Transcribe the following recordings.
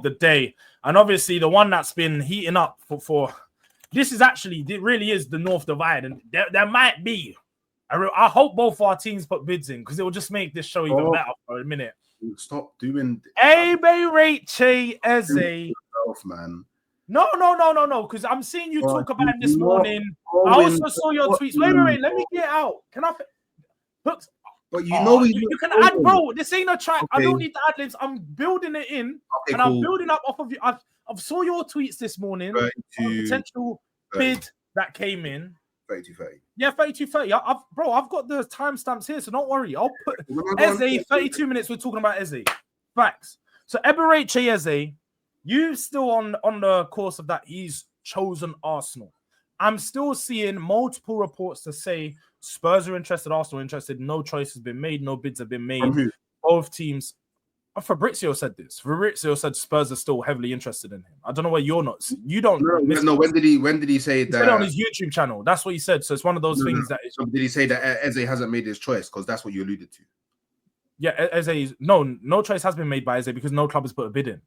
the day, and obviously the one that's been heating up for this is actually, it really is the North Divide, and there might be. I hope both our teams put bids in because it will just make this show even better for a minute. Stop doing. Eberechi Eze, man. No, because I'm seeing you talk about him this morning. I also saw your tweets. Wait, let me get out. Can I? Hooks. But you know you can add, bro. This ain't a track. Okay. I don't need the ad libs. I'm building it in, and cool. I'm building up off of you. I've saw your tweets this morning. Potential bid that came in. 32-30. Yeah, 32-30. I've got the timestamps here, so don't worry. I'll put Eze 32 minutes. We're talking about Eze. Facts. So Eberechi Eze, you still on the course of that. He's chosen Arsenal. I'm still seeing multiple reports to say Spurs are interested, Arsenal interested. No choice has been made. No bids have been made. Both teams. Fabrizio said this. Fabrizio said Spurs are still heavily interested in him. I don't know why you're not. You don't. No. When did he say that? He said it on his YouTube channel. That's what he said. So it's one of those things that. So did he say that Eze hasn't made his choice? Because that's what you alluded to. Yeah, Eze. No choice has been made by Eze because no club has put a bid in.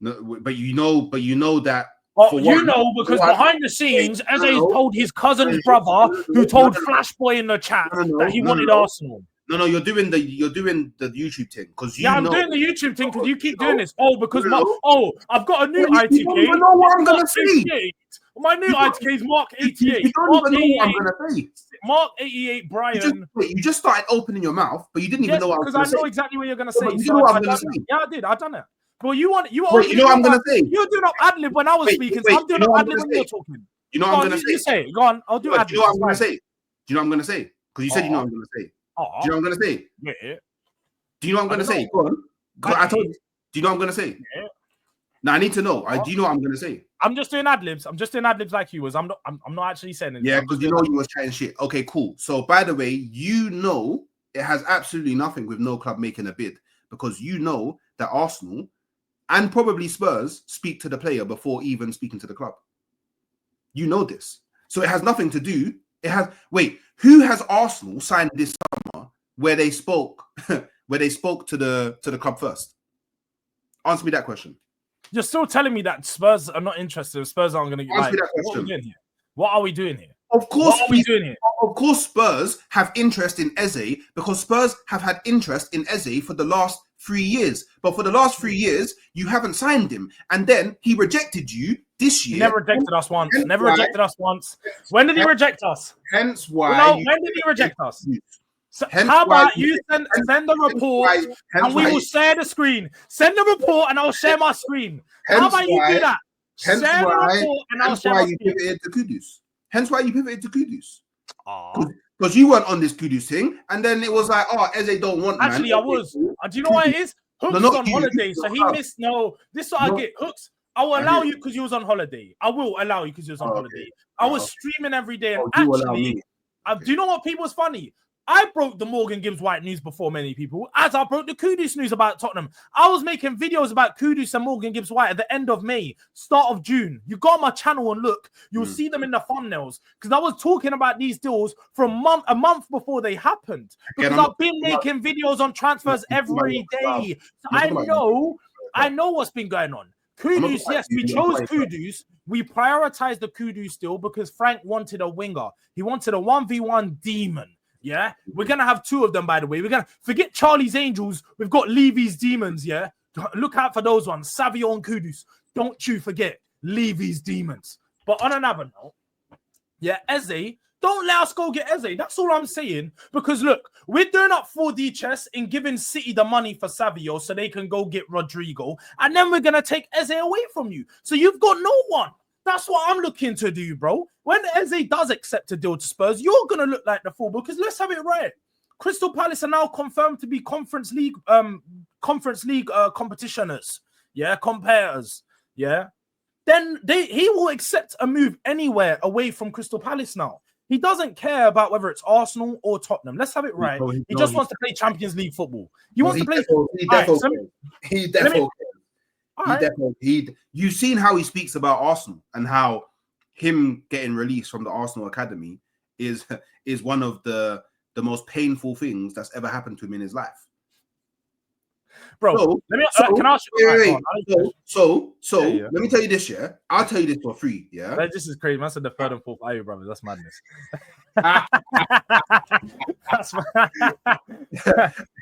No, but you know that. Because behind the scenes, Eze told his cousin's brother, who told Flashboy in the chat that he wanted Arsenal. No, you're doing the YouTube thing because I'm doing the YouTube thing because you keep doing this. I've got a new ITK. You don't know what I'm gonna say. My new ITK is Mark 88. You don't even know what I'm gonna say. Mark 88, Brian. You just started opening your mouth, but you didn't even know what I was gonna say. Because I know exactly what you're gonna say. You know what I'm gonna say. Yeah, I did. I've done it. Well, you know what I'm gonna say. You're doing up ad lib when I was speaking. So I'm doing up ad lib when you're talking. You know what I'm gonna say. You say it. Go on. I'll do ad lib. Do you know what I'm gonna say? Do you know what I'm gonna say? Because you said you know what I'm gonna say. Do you know what I'm gonna say? Yeah. Do you know what I'm gonna say? Go on. I told you. Do you know what I'm gonna say? Yeah. Now I need to know. Do you know what I'm gonna say? I'm just doing ad libs. I'm just doing ad libs like you was. I'm not actually saying anything. Yeah, because you know you was chatting shit. Okay, cool. So by the way, you know it has absolutely nothing with no club making a bid because you know that Arsenal and probably Spurs speak to the player before even speaking to the club. You know this. So it has nothing to do. Who has Arsenal signed this summer where they spoke to the club first? Answer me that question. You're still telling me that Spurs are not interested. Spurs aren't going to answer me that question. What are we doing here? Of course, what are we doing here? Of course, Spurs have interest in Eze because Spurs have had interest in Eze for the last 3 years. But for the last 3 years, you haven't signed him, and then he rejected you this year. He never rejected us once. When did he reject us? Hence why. When did he reject us? So how about you send the report and we will share the screen. Send the report and I'll share my screen. How about you do that? Share the report and I'll share my screen. Hence why you pivoted to Kudus. Because you weren't on this Kudus thing, and then it was like, Eze don't want. Actually, I was. Do you know why it is? Hooks was on holiday, so he missed. No, this is what I get. Hooks, I will allow you because you was on holiday. I will allow you because you was on holiday. I was streaming every day, and actually, do you know what people was funny? I broke the Morgan Gibbs White news before many people, as I broke the Kudus news about Tottenham. I was making videos about Kudus and Morgan Gibbs White at the end of May, start of June. You go on my channel and look, you'll see them in the thumbnails. Because I was talking about these deals for a month before they happened. Because I've been making videos on transfers every day. So I know what's been going on. Kudus, yes, we chose Kudus. We prioritized the Kudus deal because Frank wanted a winger. He wanted a 1v1 demon. Yeah, we're gonna have two of them, by the way. We're gonna forget Charlie's Angels. We've got Levy's Demons. Yeah, look out for those ones. Savio and Kudus. Don't you forget Levy's Demons. But on another note, yeah, Eze, don't let us go get Eze. That's all I'm saying. Because look, we're doing up 4D chess in giving City the money for Savio so they can go get Rodrigo, and then we're gonna take Eze away from you. So you've got no one. That's what I'm looking to do, bro. When Eze does accept a deal to Spurs, you're going to look like the fool because let's have it right. Crystal Palace are now confirmed to be Conference League competitioners. Yeah, competitors. Yeah. Then he will accept a move anywhere away from Crystal Palace now. He doesn't care about whether it's Arsenal or Tottenham. Let's have it right. He just wants to play Champions League football. He wants to play. He definitely. You've seen how he speaks about Arsenal and how him getting released from the Arsenal academy is one of the most painful things that's ever happened to him in his life. Bro, let me can I ask you? Let me tell you this, yeah. I'll tell you this for free, yeah. This is crazy. Man said the third and fourth IU brothers. That's madness. That's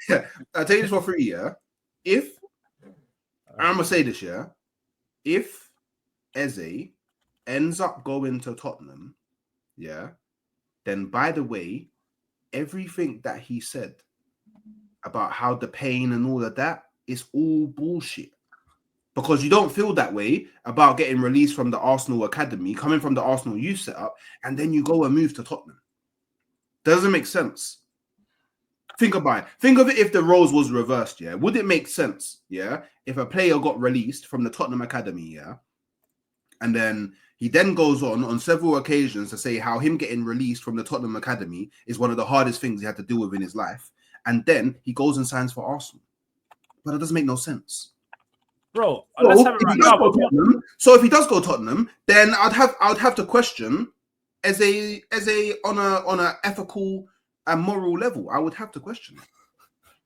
yeah. I'll tell you this for free, yeah. If I'm gonna say this, yeah. If EZE ends up going to Tottenham, yeah, then by the way, everything that he said about how the pain and all of that is all bullshit. Because you don't feel that way about getting released from the Arsenal academy, coming from the Arsenal youth setup, and then you go and move to Tottenham. Doesn't make sense. Think about it. Think of it if the roles was reversed, yeah? Would it make sense, yeah, if a player got released from the Tottenham academy, yeah, and then he then goes on several occasions to say how him getting released from the Tottenham academy is one of the hardest things he had to deal with in his life, and then he goes and signs for Arsenal? But it doesn't make no sense. Bro, let's have it right now. So if he does go Tottenham, then I'd have to question as a on a ethical and moral level. I would have to question it.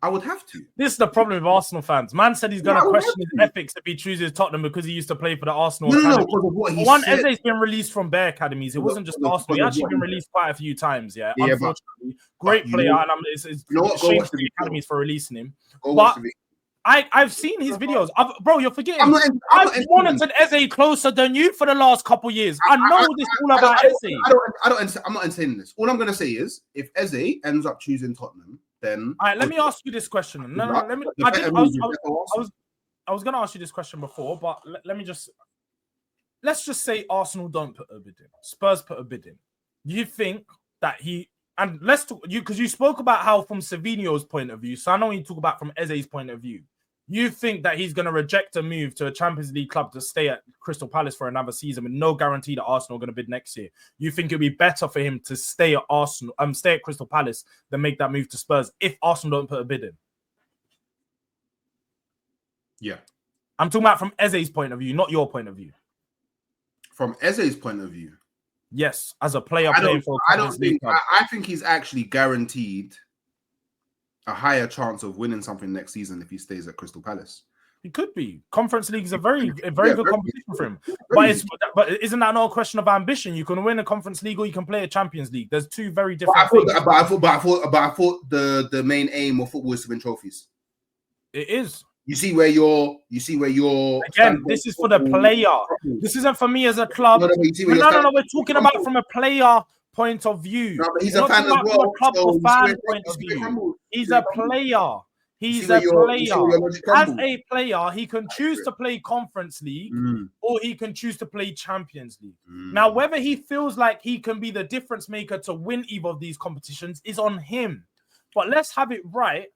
I would have to. This is the problem with Arsenal fans. Man said he's going to question his ethics if he chooses Tottenham because he used to play for the Arsenal academy. EZE's been released from bare academies. It wasn't just Arsenal. He actually been released quite a few times. Yeah, unfortunately, great player, and it's shame to the academies for releasing him. But I've seen his videos. Bro, you're forgetting. I've monitored EZE closer than you for the last couple of years. I know this all about EZE. I'm not entertaining this. All I'm going to say is, if EZE ends up choosing Tottenham, then all right. Let me ask you this question. No. Let me. I was going to ask you this question before, but let's just say Arsenal don't put a bid in. Spurs put a bid in. Do you think that and let's talk because you spoke about how from Savinho's point of view. So I know you talk about from EZE's point of view. You think that he's going to reject a move to a Champions League club to stay at Crystal Palace for another season with no guarantee that Arsenal are going to bid next year? You think it'd be better for him to stay at Arsenal, stay at Crystal Palace than make that move to Spurs if Arsenal don't put a bid in? Yeah. I'm talking about from EZE's point of view, not your point of view. From EZE's point of view? Yes, as a player playing for a Champions League club. I think he's actually guaranteed a higher chance of winning something next season if he stays at Crystal Palace. He could be. Conference League is a very good competition for him. But isn't that not a question of ambition? You can win a Conference League or you can play a Champions League. There's two very different things. But I thought the main aim of football is to win trophies. It is. You see where you're again. This is for the player. This isn't for me as a club. No. We're talking about from a player point of view. No, but he's a fan as well. Club or fan point of view. He's a player. He's a player. As a player, he can choose to play Conference League or he can choose to play Champions League. Now, whether he feels like he can be the difference maker to win either of these competitions is on him. But let's have it right.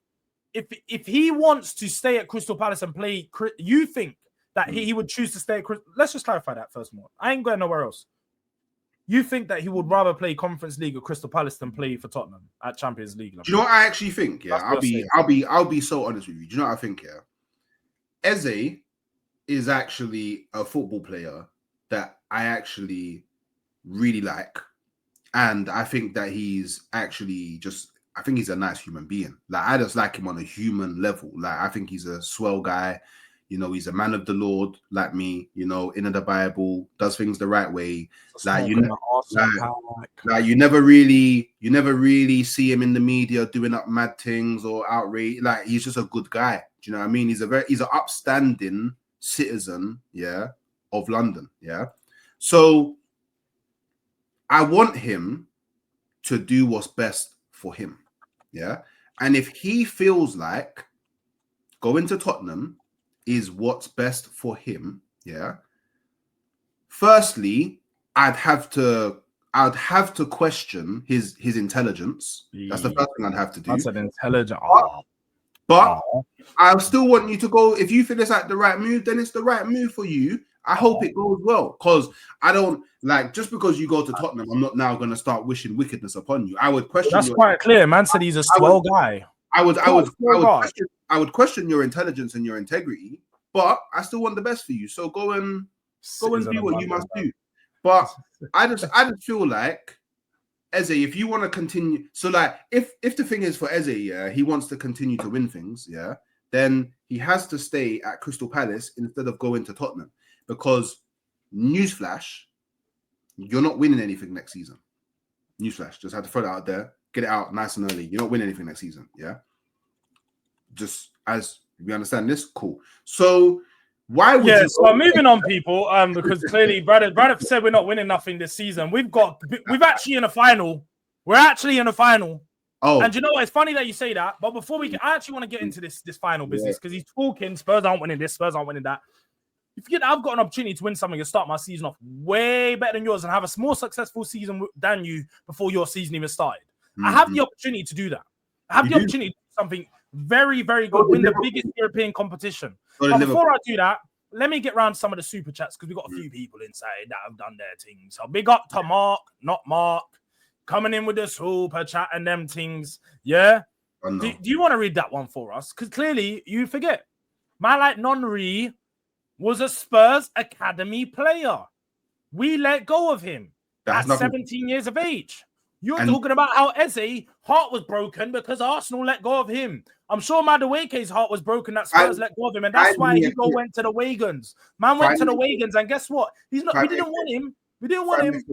If he wants to stay at Crystal Palace and play, you think that he would choose to stay at Crystal? Let's just clarify that first more. I ain't going nowhere else. You think that he would rather play Conference League or Crystal Palace than play for Tottenham at Champions League? Do you know what I actually think? Yeah, I'll be so honest with you. Do you know what I think? Yeah, EZE is actually a football player that I actually really like, and I think that he's actually I think he's a nice human being. Like, I just like him on a human level. Like, I think he's a swell guy. You know, he's a man of the Lord, like me, you know, in the Bible, does things the right way. Like, you never really see him in the media doing up mad things or outrage. Like, he's just a good guy. Do you know what I mean? He's an upstanding citizen, yeah, of London, yeah. So I want him to do what's best for him. Yeah. And if he feels like going to Tottenham is what's best for him, yeah. Firstly, I'd have to question his intelligence. That's the first thing I'd have to do. That's an intelligent. But I still want you to go. If you feel it's like the right move, then it's the right move for you. I hope it goes well, because I don't like just because you go to Tottenham, I'm not now going to start wishing wickedness upon you. I would question. That's quite clear. Man said he's a swell guy. I would question your intelligence and your integrity, but I still want the best for you. So go and do what you must do. But I just feel like EZE, if you want to continue, so like if the thing is for EZE, yeah, he wants to continue to win things, yeah, then he has to stay at Crystal Palace instead of going to Tottenham. Because, newsflash, you're not winning anything next season. Newsflash, just had to throw that out there. Get it out nice and early. You don't win anything next season, yeah? Just as we understand this, cool. So why would you... So moving on, people, because clearly Brad said we're not winning nothing this season. We've actually in a final. We're actually in a final. Oh. And you know what? It's funny that you say that, but before I actually want to get into this final business because he's talking Spurs aren't winning this, Spurs aren't winning that. You forget I've got an opportunity to win something and start my season off way better than yours and have a more successful season than you before your season even started. I have the opportunity to do that. I have the opportunity to do something very, very good, win the biggest European competition. But before I do that, let me get around some of the super chats because we've got a few people inside that have done their things. So big up to Mark, not Mark, coming in with the super chat and them things. Yeah? Do you want to read that one for us? Because clearly you forget. Man like Nonri was a Spurs Academy player. We let go of him at 17 years of age. You're talking about how EZE heart was broken because Arsenal let go of him. I'm sure Madueke's heart was broken that Spurs let go of him, and that's why he went to the Wagons. Man went to the Wagons, and guess what? He's not. We didn't want him. We didn't want him.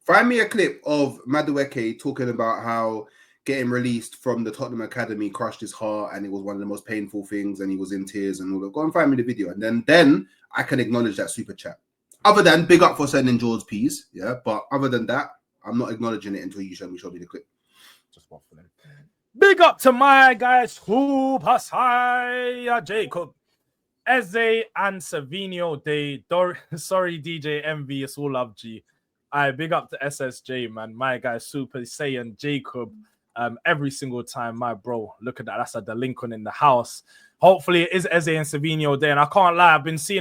Find me a clip of Madueke talking about how getting released from the Tottenham Academy crushed his heart, and it was one of the most painful things, and he was in tears and all that. Go and find me the video, and then I can acknowledge that super chat. Other than big up for sending Jords peas, yeah. But other than that, I'm not acknowledging it until you show me the clip. Just one for them. Big up to my guys, Super Saiyan Jacob, Eze and Savinio Day. Sorry, DJ MV, it's all love G. I big up to SSJ, man. My guy, Super Saiyan Jacob. Every single time, my bro. Look at that. That's the Lincoln in the house. Hopefully, it is Eze and Savinio Day. And I can't lie, I've been seeing